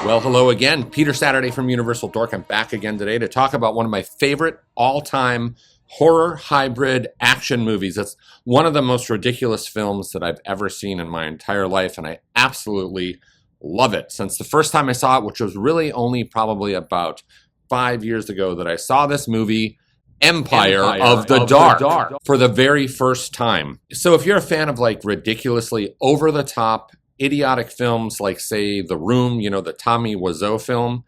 Well, hello again. Peter Saturday from Universal Dork. I'm back again today to talk about one of my favorite all-time horror hybrid action movies. It's one of the most ridiculous films that I've ever seen in my entire life, and I absolutely love it. Since the first time I saw it, which was really only probably about 5 years ago that I saw this movie, Empire of the Dark, for the very first time. So if you're a fan of like ridiculously over-the-top idiotic films like, say, The Room, the Tommy Wiseau film,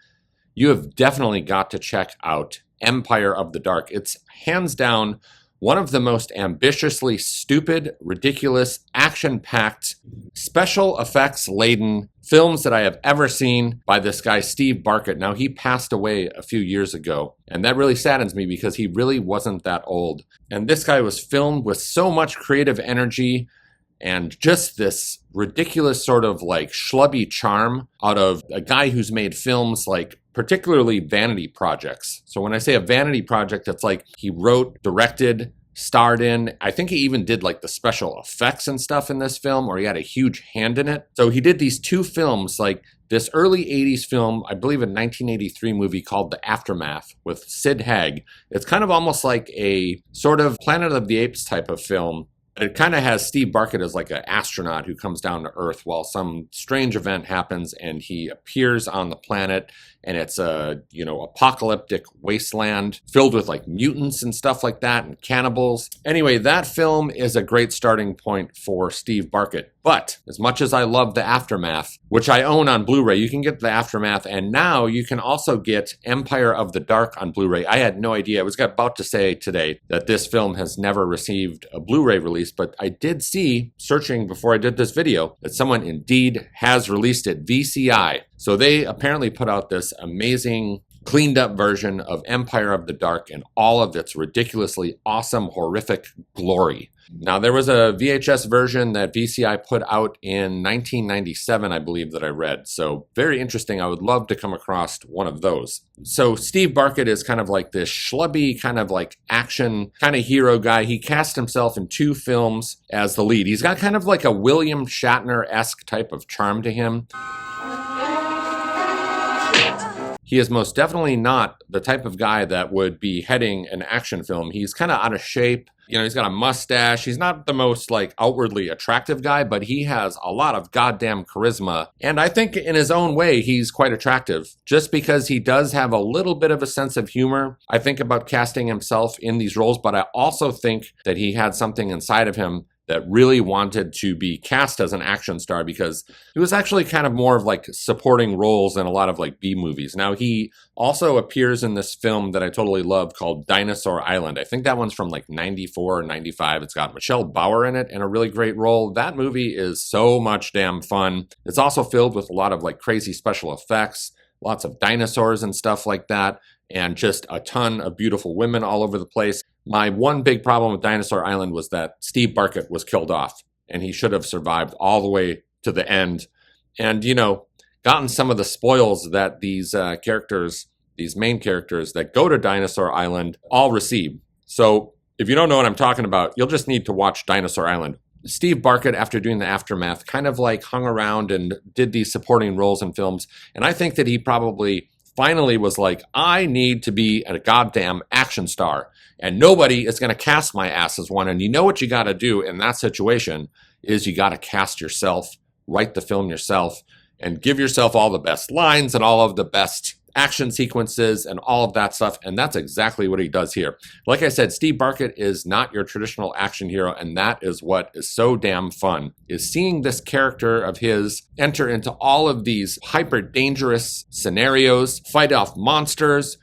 you have definitely got to check out Empire of the Dark. It's hands down one of the most ambitiously stupid, ridiculous, action-packed, special effects-laden films that I have ever seen by this guy, Steve Barkett. Now, he passed away a few years ago, and that really saddens me because he really wasn't that old. And this guy was filmed with so much creative energy and just this ridiculous sort of like schlubby charm out of a guy who's made films like particularly vanity projects. So when I say a vanity project, it's like he wrote, directed, starred in. I think he even did like the special effects and stuff in this film, or he had a huge hand in it. So he did these two films, like this early 80s film, I believe a 1983 movie called The Aftermath with Sid Haig. It's kind of almost like a sort of Planet of the Apes type of film. It kind of has Steve Barkett as like an astronaut who comes down to Earth while some strange event happens and he appears on the planet, and it's a, apocalyptic wasteland filled with like mutants and stuff like that and cannibals. Anyway, that film is a great starting point for Steve Barkett. But as much as I love The Aftermath, which I own on Blu-ray, you can get The Aftermath, and now you can also get Empire of the Dark on Blu-ray. I had no idea. I was about to say today that this film has never received a Blu-ray release, but I did see, searching before I did this video, that someone indeed has released it, VCI. So they apparently put out this amazing cleaned up version of Empire of the Dark in all of its ridiculously awesome, horrific glory. Now, there was a VHS version that VCI put out in 1997, I believe, that I read. So very interesting. I would love to come across one of those. So Steve Barkett is kind of like this schlubby, kind of like action kind of hero guy. He cast himself in two films as the lead. He's got kind of like a William Shatner-esque type of charm to him. He is most definitely not the type of guy that would be heading an action film. He's kind of out of shape. He's got a mustache. He's not the most like outwardly attractive guy, but he has a lot of goddamn charisma. And I think in his own way, he's quite attractive. Just because he does have a little bit of a sense of humor, I think about casting himself in these roles, but I also think that he had something inside of him that really wanted to be cast as an action star, because he was actually kind of more of like supporting roles in a lot of like B movies. Now, he also appears in this film that I totally love called Dinosaur Island. I think that one's from like 94 or 95. It's got Michelle Bauer in it in a really great role. That movie is so much damn fun. It's also filled with a lot of like crazy special effects, lots of dinosaurs and stuff like that, and just a ton of beautiful women all over the place. My one big problem with Dinosaur Island was that Steve Barkett was killed off, and he should have survived all the way to the end and, gotten some of the spoils that these characters, these main characters that go to Dinosaur Island all receive. So if you don't know what I'm talking about, you'll just need to watch Dinosaur Island. Steve Barkett, after doing The Aftermath, kind of like hung around and did these supporting roles in films, and I think that he probably finally was like, I need to be a goddamn action star, and nobody is going to cast my ass as one. And you know what you got to do in that situation is you got to cast yourself, write the film yourself, and give yourself all the best lines and all of the best action sequences and all of that stuff. And that's exactly what he does here. Like I said, Steve Barkett is not your traditional action hero, and that is what is so damn fun, is seeing this character of his enter into all of these hyper dangerous scenarios, fight off monsters,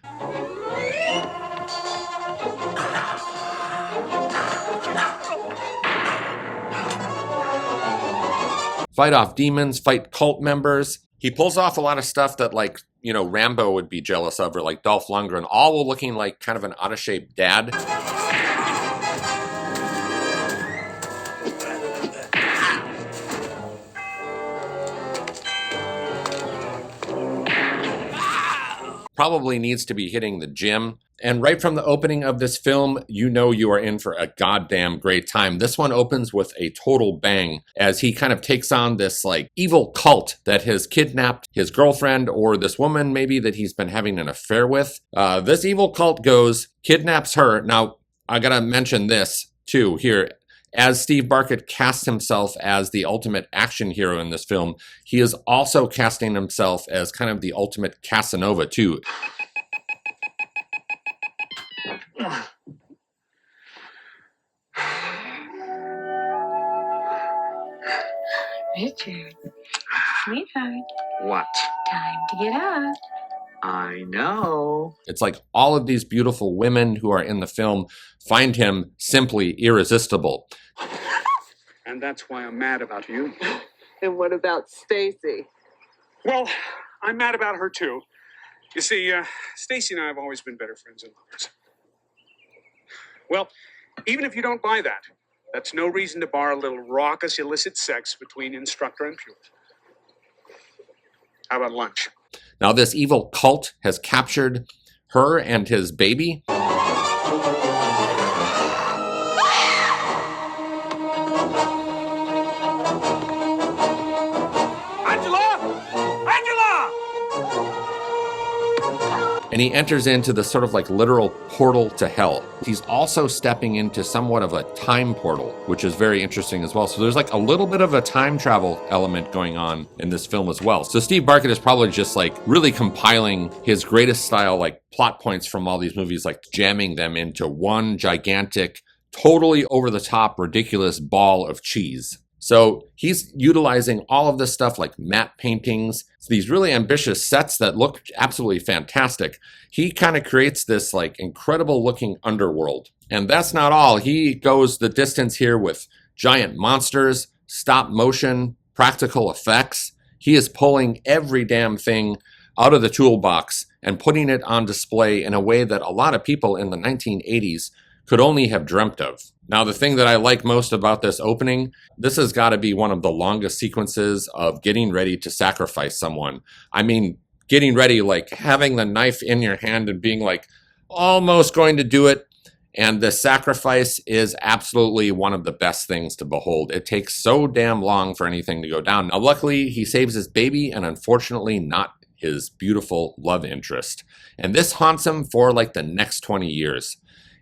fight off demons, fight cult members. He pulls off a lot of stuff that like, Rambo would be jealous of, or like Dolph Lundgren, all while looking like kind of an out-of-shape dad. Probably needs to be hitting the gym And right from the opening of this film, you know you are in for a goddamn great time. This one opens with a total bang as he kind of takes on this like evil cult that has kidnapped his girlfriend or this woman maybe that he's been having an affair with. This evil cult goes, kidnaps her. Now, I gotta mention this too here. As Steve Barkett casts himself as the ultimate action hero in this film, he is also casting himself as kind of the ultimate Casanova too. Richard, sweetheart. What? Time to get up. I know. It's like all of these beautiful women who are in the film find him simply irresistible. And that's why I'm mad about you. And what about Stacy? Well, I'm mad about her too. You see, Stacy and I have always been better friends and lovers. Well, even if you don't buy that, that's no reason to bar a little raucous, illicit sex between instructor and pupil. How about lunch? Now, this evil cult has captured her and his baby. And he enters into the sort of like literal portal to hell. He's also stepping into somewhat of a time portal, which is very interesting as well. So there's like a little bit of a time travel element going on in this film as well. So Steve Barkett is probably just like really compiling his greatest style, like plot points from all these movies, like jamming them into one gigantic, totally over the top, ridiculous ball of cheese. So he's utilizing all of this stuff like matte paintings, these really ambitious sets that look absolutely fantastic. He kind of creates this like incredible looking underworld. And that's not all. He goes the distance here with giant monsters, stop motion, practical effects. He is pulling every damn thing out of the toolbox and putting it on display in a way that a lot of people in the 1980s could only have dreamt of. Now, the thing that I like most about this opening, this has got to be one of the longest sequences of getting ready to sacrifice someone. I mean, getting ready, like having the knife in your hand and being like almost going to do it. And the sacrifice is absolutely one of the best things to behold. It takes so damn long for anything to go down. Now, luckily, he saves his baby and unfortunately not his beautiful love interest. And this haunts him for like the next 20 years.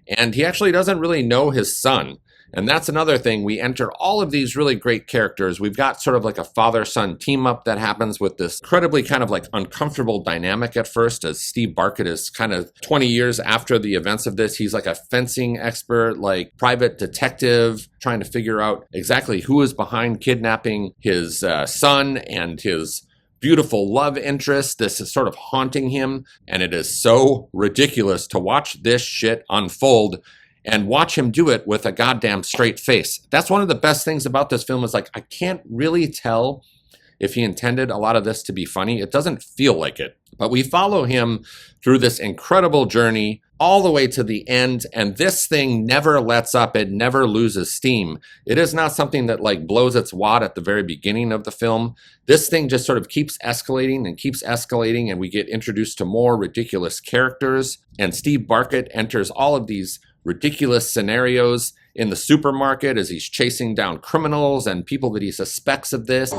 And he actually doesn't really know his son. And that's another thing. We enter all of these really great characters. We've got sort of like a father-son team-up that happens with this incredibly kind of like uncomfortable dynamic at first, as Steve Barkett is kind of 20 years after the events of this. He's like a fencing expert, like private detective, trying to figure out exactly who is behind kidnapping his son and his beautiful love interest. This is sort of haunting him, and it is so ridiculous to watch this shit unfold and watch him do it with a goddamn straight face. That's one of the best things about this film is like, I can't really tell if he intended a lot of this to be funny. It doesn't feel like it. But we follow him through this incredible journey all the way to the end, and this thing never lets up. It never loses steam. It is not something that like blows its wad at the very beginning of the film. This thing just sort of keeps escalating, and we get introduced to more ridiculous characters, and Steve Barkett enters all of these ridiculous scenarios in the supermarket as he's chasing down criminals and people that he suspects of this.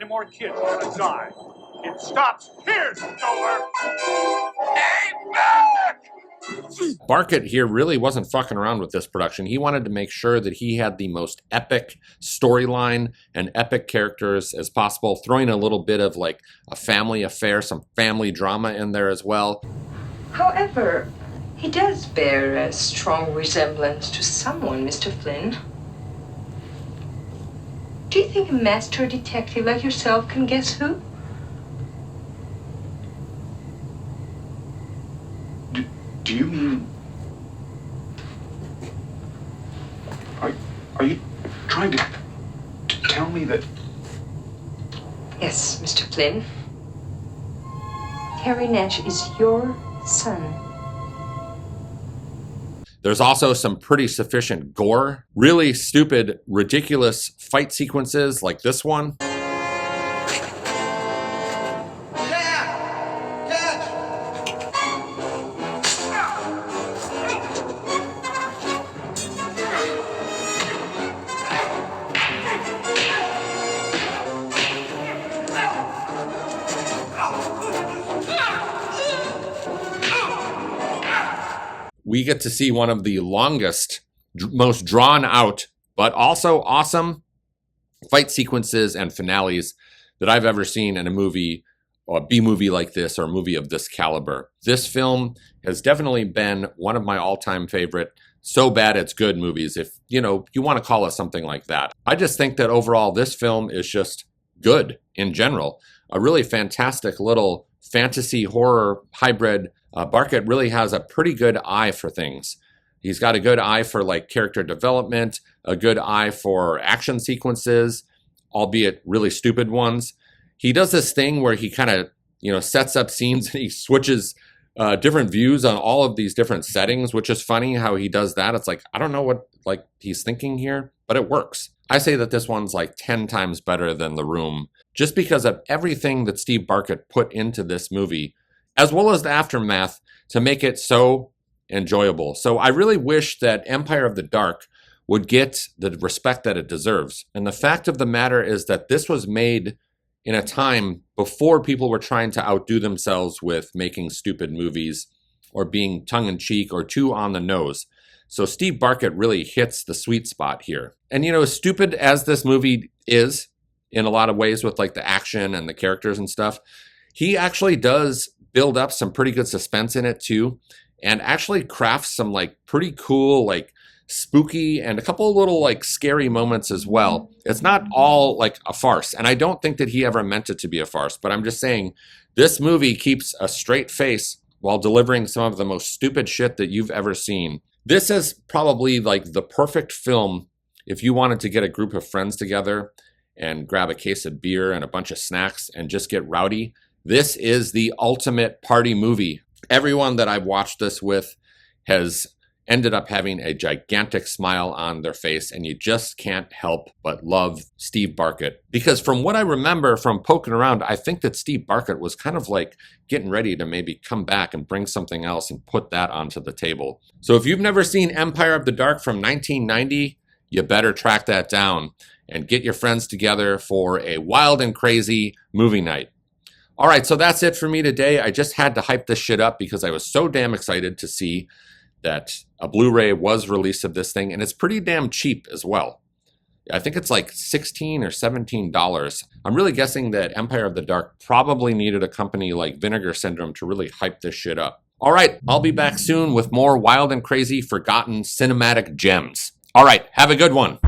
More kids are gonna die. It stops here, Stover! Stay back! Barkett here really wasn't fucking around with this production. He wanted to make sure that he had the most epic storyline and epic characters as possible, throwing a little bit of like a family affair, some family drama in there as well. However, he does bear a strong resemblance to someone, Mr. Flynn. Do you think a master detective like yourself can guess who? Do you mean... Are you trying to tell me that... Yes, Mr. Flynn. Harry Nash is your son. There's also some pretty sufficient gore, really stupid, ridiculous fight sequences like this one. We get to see one of the longest, most drawn out, but also awesome fight sequences and finales that I've ever seen in a movie, or a B-movie like this, or a movie of this caliber. This film has definitely been one of my all-time favorite so bad it's good movies, if you want to call it something like that. I just think that overall this film is just good in general. A really fantastic little fantasy horror hybrid. Barkett really has a pretty good eye for things. He's got a good eye for like character development, a good eye for action sequences, albeit really stupid ones. He does this thing where he kind of, sets up scenes and he switches different views on all of these different settings, which is funny how he does that. It's like, I don't know what he's thinking here, but it works. I say that this one's like 10 times better than The Room, just because of everything that Steve Barkett put into this movie, as well as the aftermath, to make it so enjoyable. So I really wish that Empire of the Dark would get the respect that it deserves. And the fact of the matter is that this was made in a time before people were trying to outdo themselves with making stupid movies or being tongue-in-cheek or too on the nose. So Steve Barkett really hits the sweet spot here. And as stupid as this movie is in a lot of ways with like the action and the characters and stuff, he actually does build up some pretty good suspense in it too, and actually crafts some like pretty cool, like spooky and a couple of little like scary moments as well. It's not all like a farce, and I don't think that he ever meant it to be a farce, but I'm just saying this movie keeps a straight face while delivering some of the most stupid shit that you've ever seen. This is probably like the perfect film if you wanted to get a group of friends together and grab a case of beer and a bunch of snacks and just get rowdy. This is the ultimate party movie. Everyone that I've watched this with has ended up having a gigantic smile on their face, and you just can't help but love Steve Barkett. Because from what I remember from poking around, I think that Steve Barkett was kind of like getting ready to maybe come back and bring something else and put that onto the table. So if you've never seen Empire of the Dark from 1990, you better track that down and get your friends together for a wild and crazy movie night. All right, so that's it for me today. I just had to hype this shit up because I was so damn excited to see that a Blu-ray was released of this thing, and it's pretty damn cheap as well. I think it's like $16 or $17. I'm really guessing that Empire of the Dark probably needed a company like Vinegar Syndrome to really hype this shit up. All right, I'll be back soon with more wild and crazy forgotten cinematic gems. All right, have a good one.